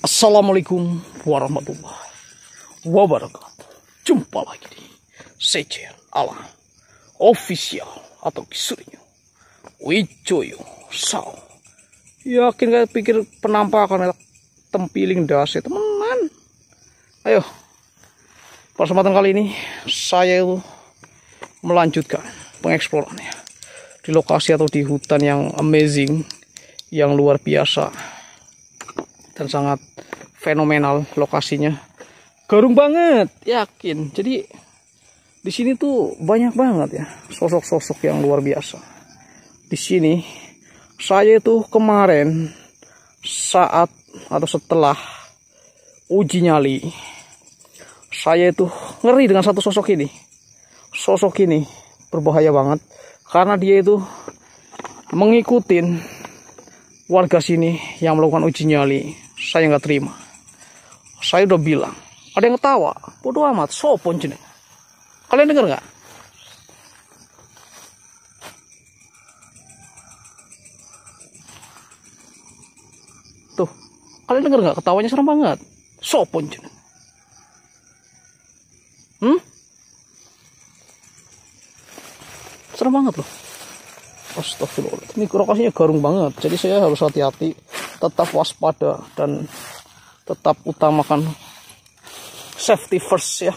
Assalamualaikum warahmatullahi wabarakatuh. Jumpa lagi di Secer Alam Official atau Kisurinyo Wijoyo Sao. Yakin gak pikir penampakan tempiling dasi temenan. Ayo, pada kesempatan kali ini saya itu melanjutkan pengeksplorannya di lokasi atau di hutan yang amazing, yang luar biasa dan sangat fenomenal lokasinya. Garung banget, yakin. Jadi di sini tuh banyak banget ya sosok-sosok yang luar biasa. Di sini saya itu kemarin saat atau setelah uji nyali, saya itu ngeri dengan satu sosok ini. Sosok ini berbahaya banget karena dia itu mengikutin warga sini yang melakukan uji nyali. Saya nggak terima. Saya udah bilang, ada yang ketawa, bodoh amat, sopon jeneng. Kalian dengar nggak? Tuh, kalian dengar nggak? Ketawanya serem banget. Sopon jeneng. Serem banget loh. Astagfirullah. Ini lokasinya garung banget. Jadi saya harus hati-hati, tetap waspada dan tetap utamakan safety first ya.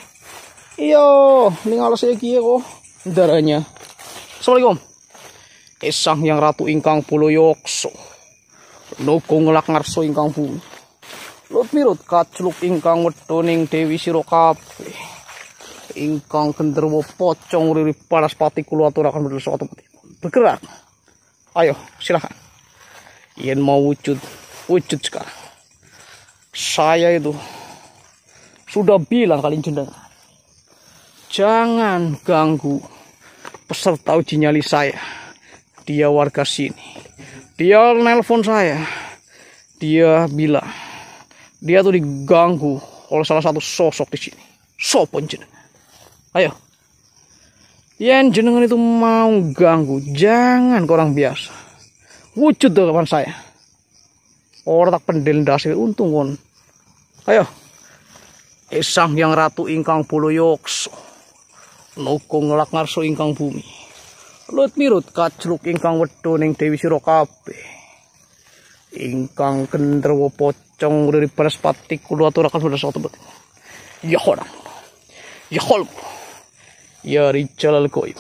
Iyo, ini ngalas saya kia kok darahnya. Assalamualaikum. Esang yang ratu ingkang pulo yokso. Noko ngelak ngarso ingkang bumi. Lut mirut kacluk ingkang wedoning dewi sira kabeh. Ingkang genderwo pocong riri panas pati kula aturaken berdasa bergerak. Ayo, silahkan. Yen mau wujud sekarang. Saya itu sudah bilang kalian jenengan, jangan ganggu peserta uji nyali saya. Dia warga sini. Dia nelpon saya. Dia bilang dia tuh diganggu oleh salah satu sosok di sini. Sopon jenengan. Ayo. Yen jenengan itu mau ganggu, jangan ke orang biasa. Wujud ke depan saya. Orang tak pendel dasir untung kon. Ayo. Esang yang ratu ingkang pulo yokso. Noko ngelak ngarso ingkang bumi. Lut mirut kacluk ingkang wedoning dewi sira kabeh. Ingkang genderwo pocong dari panas pati kula aturaken berdasa tebet. Ya orang. Ya kholku. Ya Rijal al-Goib,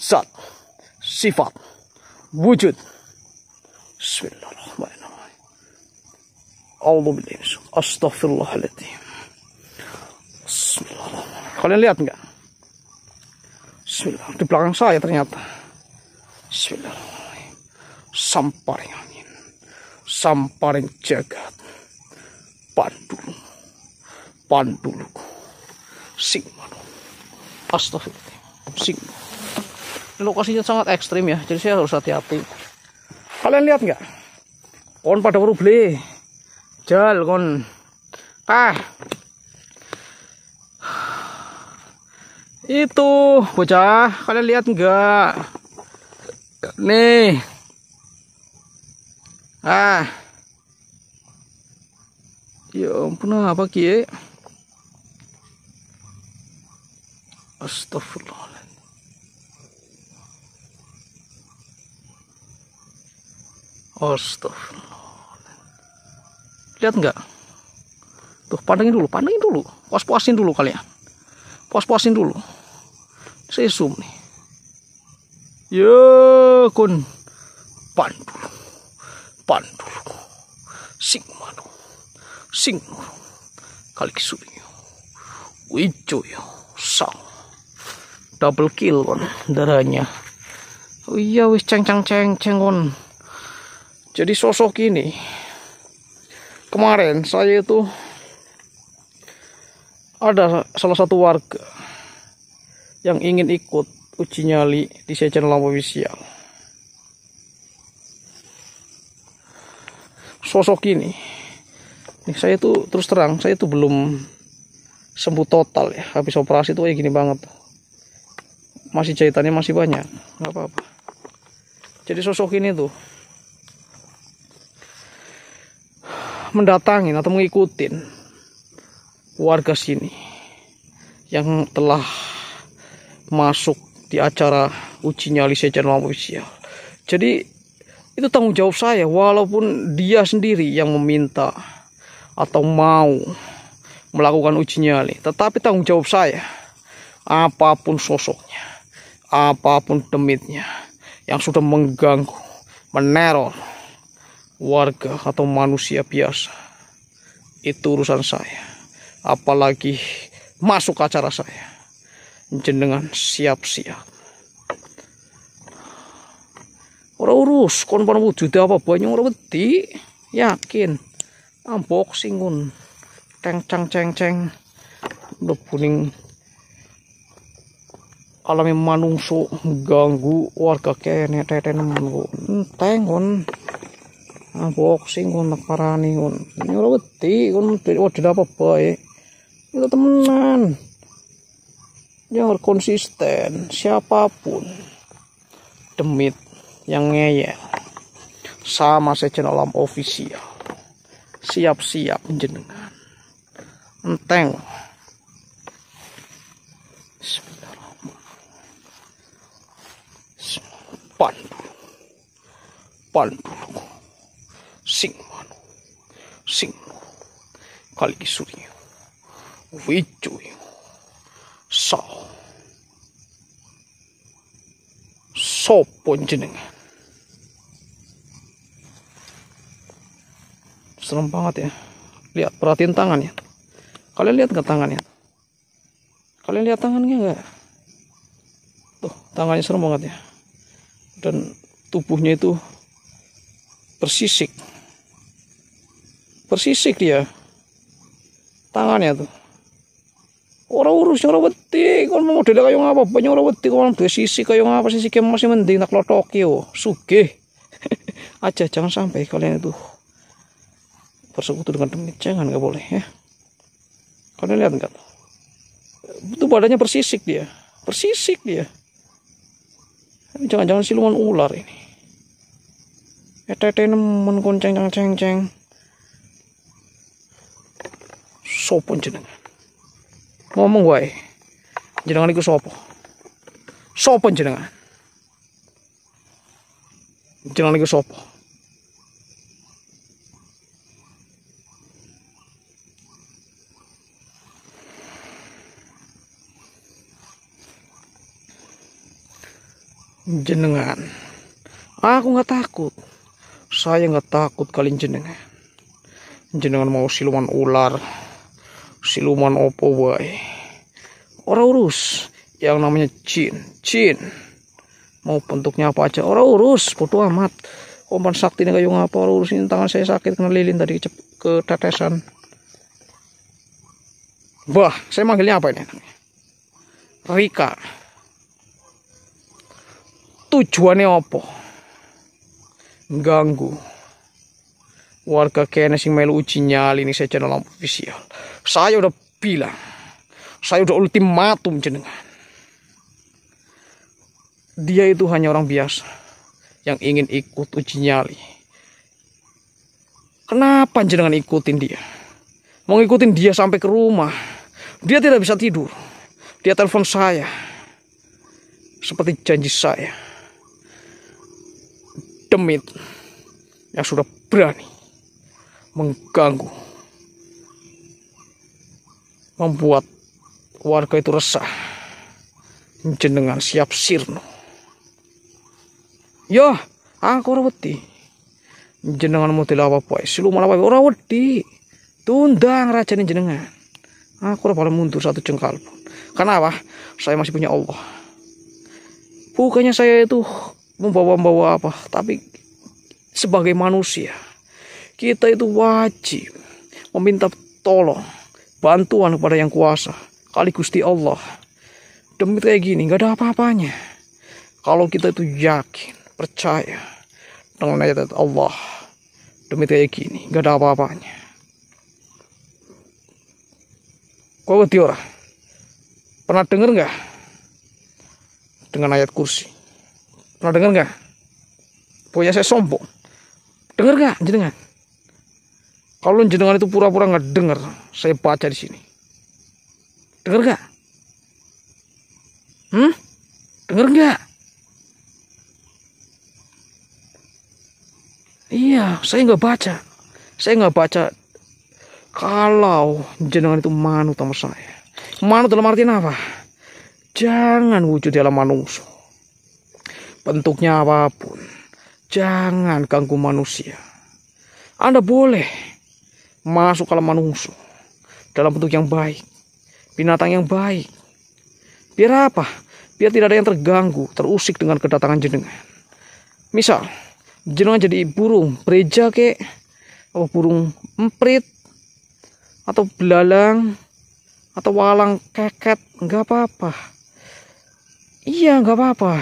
Zat, Sifat, Wujud. Bismillahirrahmanirrahim. A'udzubillahi. Astaghfirullahaladzim. Bismillahirrahmanirrahim. Kalian lihat nggak? Bismillah. Di belakang saya ternyata. Bismillahirrahmanirrahim. Samparing angin, samparing jagat, pandulu, singmanu. Astagfirullah. Lokasinya sangat ekstrim ya, jadi saya harus hati-hati. Kalian lihat nggak? Kon pada baru beli, jal kon. Itu bocah, kalian lihat nggak? Nih. Ya ampun, apa kie? Astagfirullahaladzim. Astagfirullahaladzim. Lihat nggak? Tuh, pandangin dulu. Puas-puasin dulu kalian. Puas-puasin dulu. Saya zoom nih. Ya kun. Pandulu. Singmanu. Kali Kisurinyo Wijoyo Sao. Double kill kon darahnya. Oh iya wis ceng kon. Jadi sosok ini kemarin saya itu ada salah satu warga yang ingin ikut uji nyali di Secer Alam Official. Sosok ini saya tuh terus terang, saya tuh belum sembuh total ya. Habis operasi tuh kayak gini banget. Masih jahitannya masih banyak, nggak apa-apa. Jadi sosok ini tuh mendatangin atau mengikutin warga sini yang telah masuk di acara uji nyali Saya Channel Alam Official. Jadi itu tanggung jawab saya, walaupun dia sendiri yang meminta atau mau melakukan uji nyali, tetapi tanggung jawab saya, apapun sosoknya, apapun demitnya yang sudah mengganggu, meneror warga atau manusia biasa, itu urusan saya. Apalagi masuk acara saya, jenengan siap-siap. Ora urus kon pan wujud apa banyak ora wedi, yakin unboxing kun ceng udah kuning alami manungso ganggu warga kene teteneman ku enteng kon unboxing kun nekarani kun ini ora wedi kon wujud apa bae itu temenan jangan konsisten siapapun demit yang ngeyel sama Saya Channel Alam Official, siap-siap jenengan enteng. Pandu sing manu sing kali surya wijoyo sopon jenengan. Serem banget ya. Lihat, perhatiin tangannya. Kalian lihat nggak tangannya? Kalian lihat tangannya nggak? Tuh, tangannya serem banget ya. Dan tubuhnya itu bersisik. Bersisik dia. Tangannya tuh. Orang urus orang wedi, kalau mau model kayak ngapa? Banyak orang wedi kalau dua sisik kayak ngapa? Sisik masih mending nak lotok yo, sugih. Aja jangan sampai kalian itu bersekutu dengan demit, jangan, nggak boleh ya. Kalian lihat nggak? Itu badannya bersisik dia, bersisik dia. Jangan-jangan siluman ular ini. Tete nemen konceng ceng. Sopon jenengan. Ngomong wae. Jenengan iku sopo? Sopon jenengan. Jenengan iku sopo? Jenengan, aku nggak takut, saya nggak takut kalian jenengan. Jenengan mau siluman ular, siluman opo wae, ora urus. Yang namanya jin, mau bentuknya apa aja, ora urus, bodo amat. Kompan sakti nih kayak ngapa, ora urusin. Tangan saya sakit kena lilin tadi ketetesan. Bah, saya manggilnya apa ini? Rika. Tujuannya apa? Ganggu warga kene sing melu uji nyali ini Saya Channel Alam Official. Saya udah bilang, saya udah ultimatum jenengan. Dia itu hanya orang biasa yang ingin ikut uji nyali. Kenapa jenengan ikutin dia? Mau ngikutin dia sampai ke rumah. Dia tidak bisa tidur. Dia telepon saya. Seperti janji saya. Demit yang sudah berani mengganggu, membuat warga itu resah, jenengan siap sirno. Yo, aku ora wedi. Jenengan model apa-apa, siluman apa ora wedi. Tundang rajane jenengan. Aku ora boleh mundur satu jengkal pun. Kenapa? Saya masih punya Allah. Bukannya saya itu membawa apa, tapi sebagai manusia kita itu wajib meminta tolong, bantuan kepada yang kuasa, kali Gusti Allah. Demi kayak gini nggak ada apa-apanya kalau kita itu yakin, percaya dengan ayat Allah. Demi kayak gini nggak ada apa-apanya. Kau ngerti ora? Pernah dengar nggak dengan ayat kursi? Pernah dengar nggak? Pokoknya saya sombong. Dengar nggak jenengan? Kalau jenengan itu pura-pura nggak dengar, saya baca di sini. Dengar nggak? Dengar nggak? Iya, saya nggak baca. Saya nggak baca. Kalau jenengan itu manut sama saya. Manut dalam artian apa? Jangan wujud dalam manungso. Bentuknya apapun. Jangan ganggu manusia. Anda boleh masuk ke manungso dalam bentuk yang baik. Binatang yang baik. Biar apa? Biar tidak ada yang terganggu, terusik dengan kedatangan jenengan. Misal, jenengan jadi burung bereja kek, atau burung emprit, atau belalang, atau walang keket, nggak apa-apa. Iya, nggak apa-apa.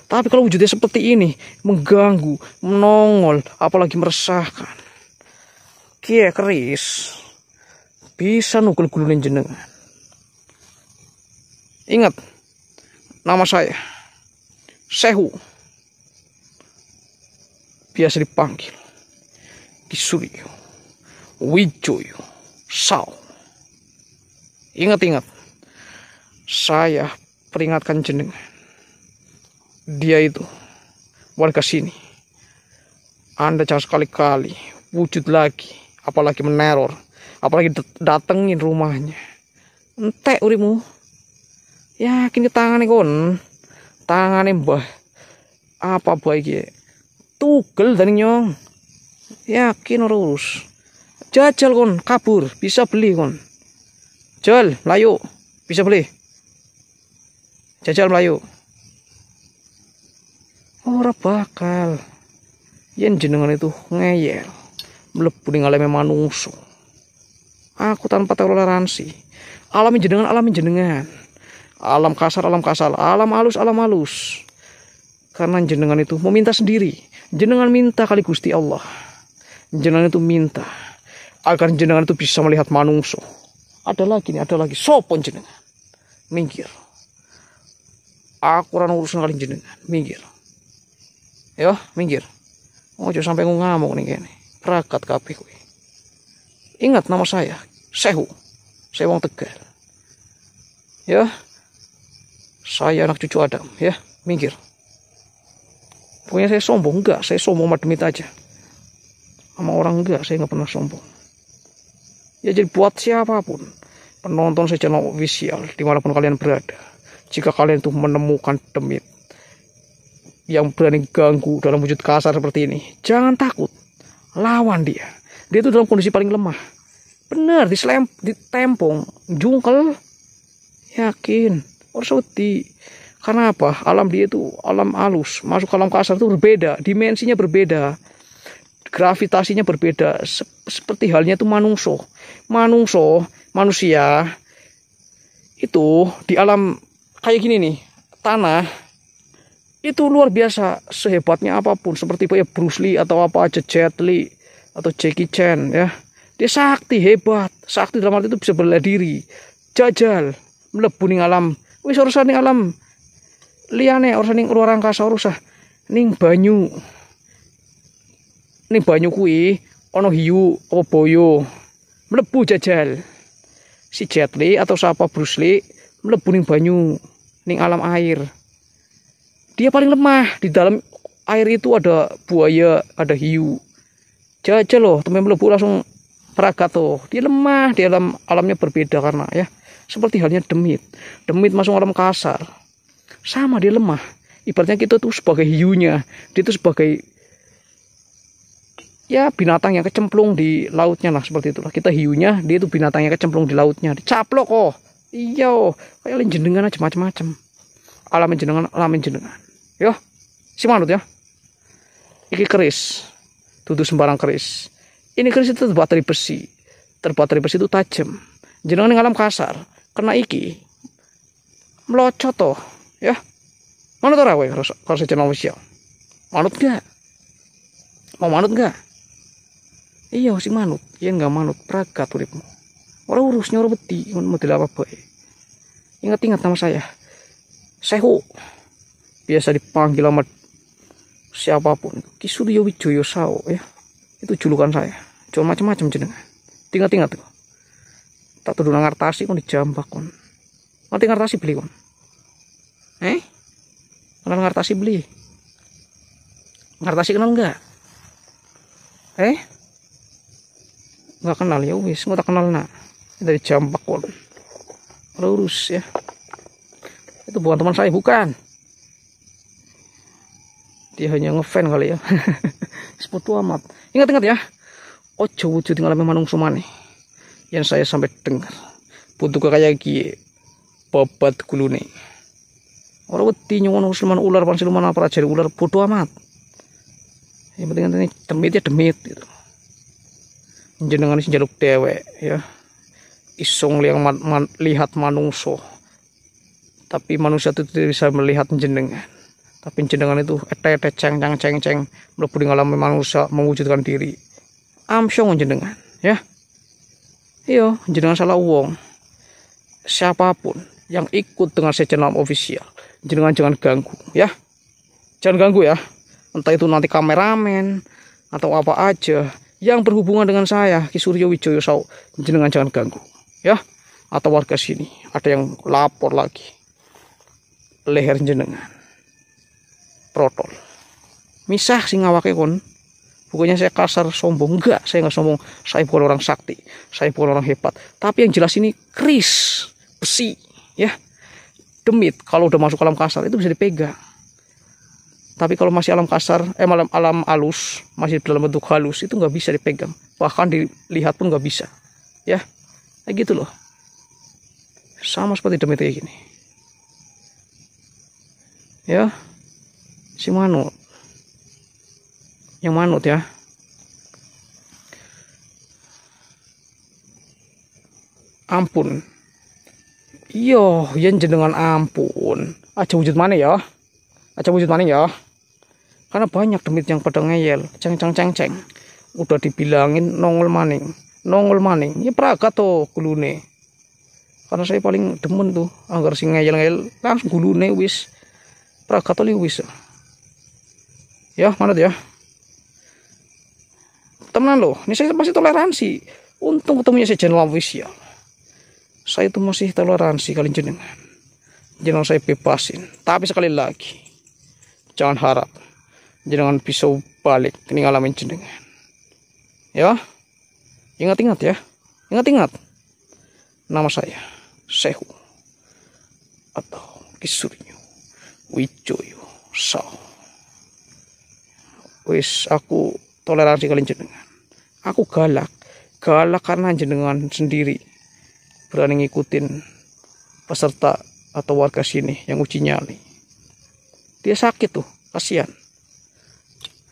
Tapi kalau wujudnya seperti ini, mengganggu, menongol, apalagi meresahkan, kia keris, bisa nukul gulungin jenengan. Ingat, nama saya Sehu, biasa dipanggil Ki Suryo Wijoyo Sao. Ingat-ingat, saya peringatkan jenengan. Dia itu warga sini. Anda jangan sekali-kali wujud lagi, apalagi meneror, apalagi datengin rumahnya. Entek urimu. Yakin ke tangannya kon. Tangannya mbah. Apa baiknya? Tugel dan nyong. Yakin orang urus. Jajal kon, kabur, bisa beli kon. Jal, Melayu, bisa beli. Jajal Melayu. Ora bakal. Yen jenengan itu ngeyel, mlebu ning alame manungso. Aku tanpa toleransi. Alamin jenengan. Alam kasar, alam halus. Karena jenengan itu meminta sendiri. Jenengan minta kali Gusti Allah. Jenengan itu minta agar jenengan itu bisa melihat manungso. Ada lagi. Sopon jenengan. Minggir. Aku ora urusan kali jenengan. Minggir. Yo, minggir. Ojo sampai ngamuk nih kene. Prakat kabeh kowe. Ingat nama saya, Sehu. Saya wong Tegal. Ya. Saya anak cucu Adam, ya. Minggir. Pokoknya saya sombong enggak, saya sombong mademit aja. Sama orang enggak, saya nggak pernah sombong. Ya jadi buat siapapun penonton saya channel official dimanapun kalian berada, jika kalian tuh menemukan demit yang berani ganggu dalam wujud kasar seperti ini, jangan takut, lawan dia. Dia itu dalam kondisi paling lemah. Bener, ditempong, jungkel, yakin, harus wedi. Karena apa? Alam dia itu alam halus, masuk ke alam kasar itu berbeda, dimensinya berbeda, gravitasinya berbeda. Seperti halnya itu manusia itu di alam kayak gini nih, tanah itu luar biasa, sehebatnya apapun, seperti kayak Bruce Lee atau apa aja, Jet Li atau Jackie Chan, ya. Dia sakti, hebat. Sakti dalam arti itu bisa bela diri. Jajal, mlebu ning alam. Wis urusan ning alam liyane, urusan ning luar angkasa, urusan ning banyu. Ning banyu kuwi ana hiu apa boyo. Mlebu jajal. Si Jet Li atau siapa Bruce Lee mlebu ning banyu, ning alam air. Dia paling lemah. Di dalam air itu ada buaya, ada hiu. Jajal loh, temen melebu langsung peragat tuh. Dia lemah, di alamnya berbeda karena ya. Seperti halnya demit. Demit masuk alam kasar. Sama, dia lemah. Ibaratnya kita tuh sebagai hiunya. Dia tuh sebagai ya binatang yang kecemplung di lautnya lah, seperti itulah. Kita hiunya, dia itu binatang yang kecemplung di lautnya. Dicaplok kok. Iya, kayak jenengan aja macam-macam. Alamin jenengan. Yo, si manut ya. Iki keris. Tutu sembarang keris. Ini keris itu terbuat dari besi. Terbuat dari besi itu tajam. Jenengan yang alam kasar, kena iki melocot toh, ya. Manut ora kowe kalau channel official? Manut enggak? Mau manut enggak? Iya, si manut. Yen enggak manut, pragat uripmu. Ora urusnya ora beti, model apa bae. Ingat-ingat nama saya. Sehu, biasa dipanggil sama siapapun, Ki Suryo Wijoyo Sao, ya. Itu julukan saya. Jangan macam-macam jenengan. Tinggal tuh. Tak tuduh ngartasi kon dijambak kon. Ngerti ngartasi beli kon? Kenal ngartasi beli? Ngartasi kenal enggak? Nggak kenal ya wis, nggak tak kenal nak. Dari jambak kon. Lurus ya. Itu bukan teman saya, bukan. Dia hanya ngefan kali ya. Seputu amat. Ingat ya. Ojo wujud ngalami manungsa maneh. Yang saya sampai dengar. Butuh kayak gie. Babat kulune. Orang wedi nyuwun siluman ular pan siluman apa aja ular bodoh amat. Yang penting ini demit ya demit gitu. Jenengan sing njaluk dewek ya. Isong liang lihat manungso. Tapi manusia itu tidak bisa melihat jenengan. Tapi jenengan itu ete ceng mlebu ing alam manusia mewujudkan diri. Amsyong jenengan ya. Iya, jenengan salah wong. Siapapun yang ikut dengan channel official, jenengan jangan ganggu ya. Jangan ganggu ya. Entah itu nanti kameramen atau apa aja yang berhubungan dengan saya, Ki Suryo Wijaya Saw, jenengan jangan ganggu ya. Atau warga sini ada yang lapor lagi. Leher jenengan protol. Misah sing ngawake kon. Bukannya saya kasar sombong, enggak, saya nggak sombong. Saya bukan orang sakti, saya bukan orang hebat. Tapi yang jelas ini keris, besi, ya. Demit kalau udah masuk alam kasar itu bisa dipegang. Tapi kalau masih alam kasar, alam halus, masih dalam bentuk halus itu nggak bisa dipegang. Bahkan dilihat pun nggak bisa, ya. Kayak gitu loh. Sama seperti demit kayak gini. Ya, si manut. Yang manut ya. Ampun. Iyo, yen jenengan ampun. Aja wujud mana ya? Aja wujud mana ya? Karena banyak demit yang pada ngeyel, ceng. Udah dibilangin nongol maning. Ya praga to gulune. Karena saya paling demen tuh, anggar sing ngeyel langsung gulune wis. Praga to wis. Ya, manut ya. Temenan loh, ini saya masih toleransi. Untung ketemunya saya channel official. Saya itu masih toleransi kalian jenengan. Jangan saya bebasin. Tapi sekali lagi, jangan harap jenengan bisa balik ke ngalamin jenengan. Ya, ingat ya. Ingat. Nama saya Sehu atau Ki Suryo Wijaya Saw. Wis aku toleransi kalian jenengan. Aku galak karena jenengan sendiri berani ngikutin peserta atau warga sini yang uji nyali. Dia sakit tuh, kasihan.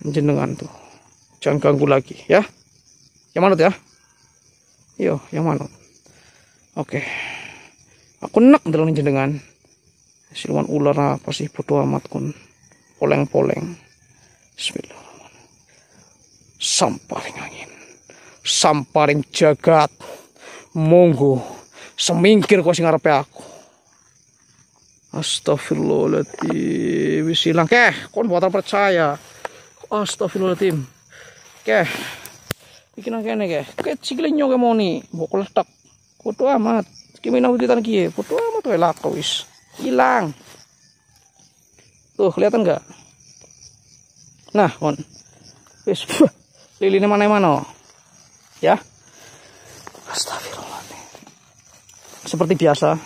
Jenengan tuh, jangan ganggu lagi ya. Yang manut ya? Iya, yang manut. Oke. Aku enak dalam jenengan. Siluman ular apa sih bodoh amat kun. Poleng. Bismillah. Samparing angin, samparing jagat, monggo semingkir kau sing ngarepe aku. Astagfirullahaladzim, wis ilang keh, kon buatan percaya. Astagfirullahaladzim, keh, bikin kene keh, sikile nyoke moni, mbok letak, foto amat, kimi nawuditan kie, foto amat wae lako wis, hilang. Tuh kelihatan nggak? Nah kon, wis. Lilinnya mana ya. Astagfirullahaladzim. Seperti biasa,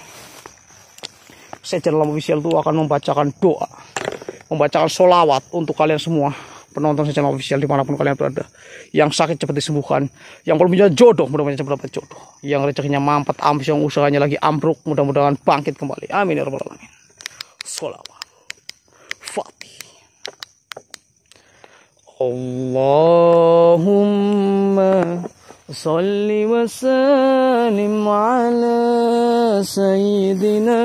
saya channel official itu akan membacakan doa, membacakan sholawat untuk kalian semua penonton saya channel official dimanapun kalian berada. Yang sakit cepat disembuhkan, yang belum punya jodoh mudah-mudahan cepat dapat jodoh, yang rezekinya mampet yang usahanya lagi ambruk mudah-mudahan bangkit kembali. Amin ya rabbal alamin. Sholawat Fatih. Allahumma salli wa sallim ala sayyidina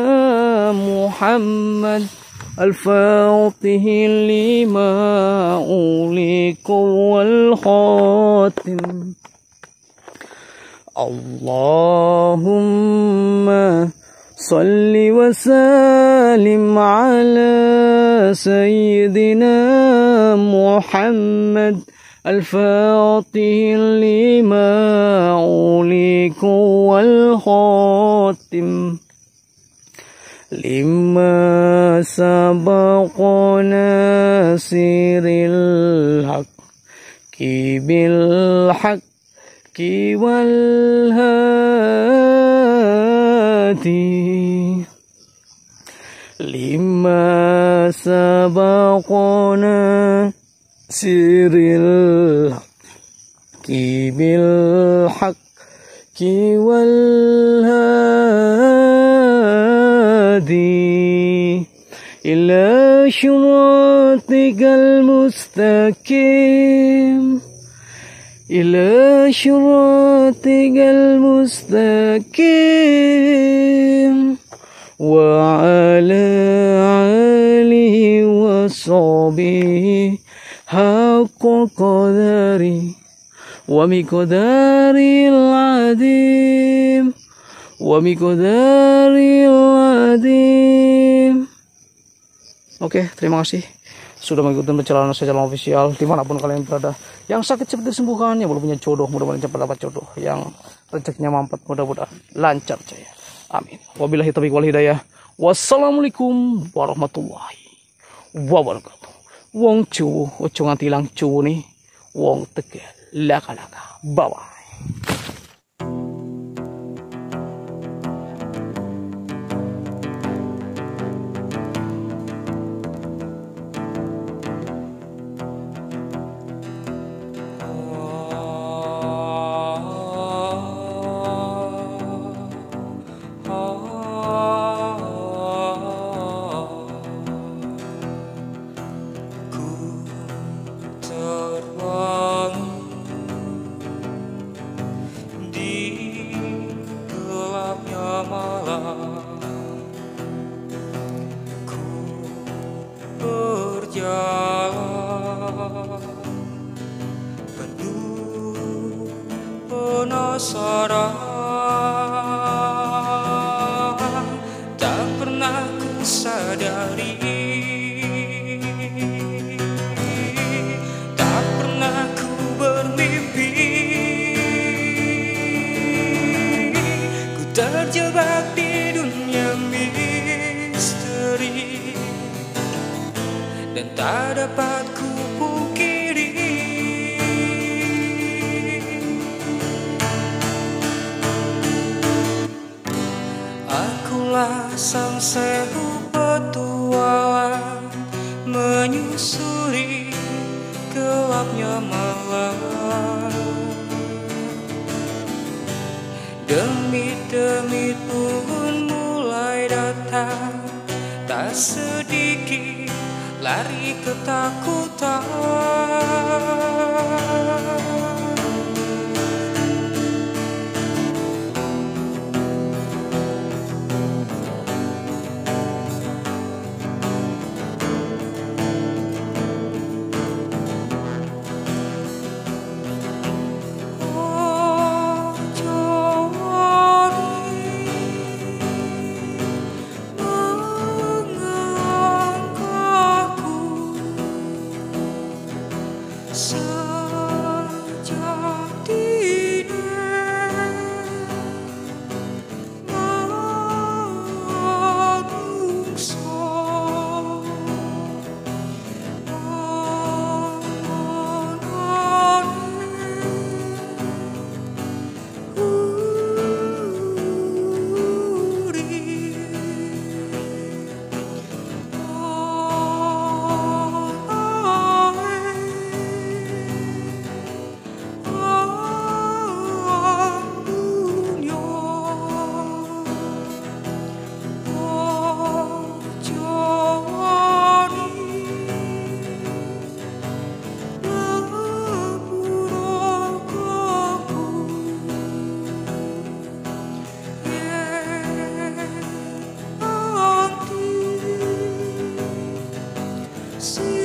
Muhammad al-Fatih lima uliku wal khatim. Allahumma salli wa sallim ala sayyidina Muhammad al-Fatih lima khatim lima sabaqona siril haqqi bil haqqi wal hadi lima sabaqona siril haqqi bil haqqi wal hadi ila syiratikal mustaqim ila syiratikal mustaqim wa ala alihi wa sahbihi haqqa qadari wa miqdaril adim wa miqdaril adim. Oke, terima kasih sudah mengikuti perjalanan saya Jalan Official dimanapun kalian berada. Yang sakit cepat disembuhkan, yang belum punya jodoh mudah-mudahan cepat dapat jodoh, yang rezekinya mampet mudah-mudahan lancar jaya. Amin. Wabillahi taufiq wal hidayah. Wassalamualaikum warahmatullahi wabarakatuh. Wong Jowo ojo nganti ilang Jowo nih. Wong Tegal laka-laka. Bye bye. Penuh penasaran, tak pernah ku sadari, tak pernah ku bermimpi, ku terjebak di dunia misteri dan tak dapat ku pungkiri. Akulah sang sewu petualang menyusuri gelapnya malam. Demit-demit pun mulai datang, tak sedikit lari ketakutan. See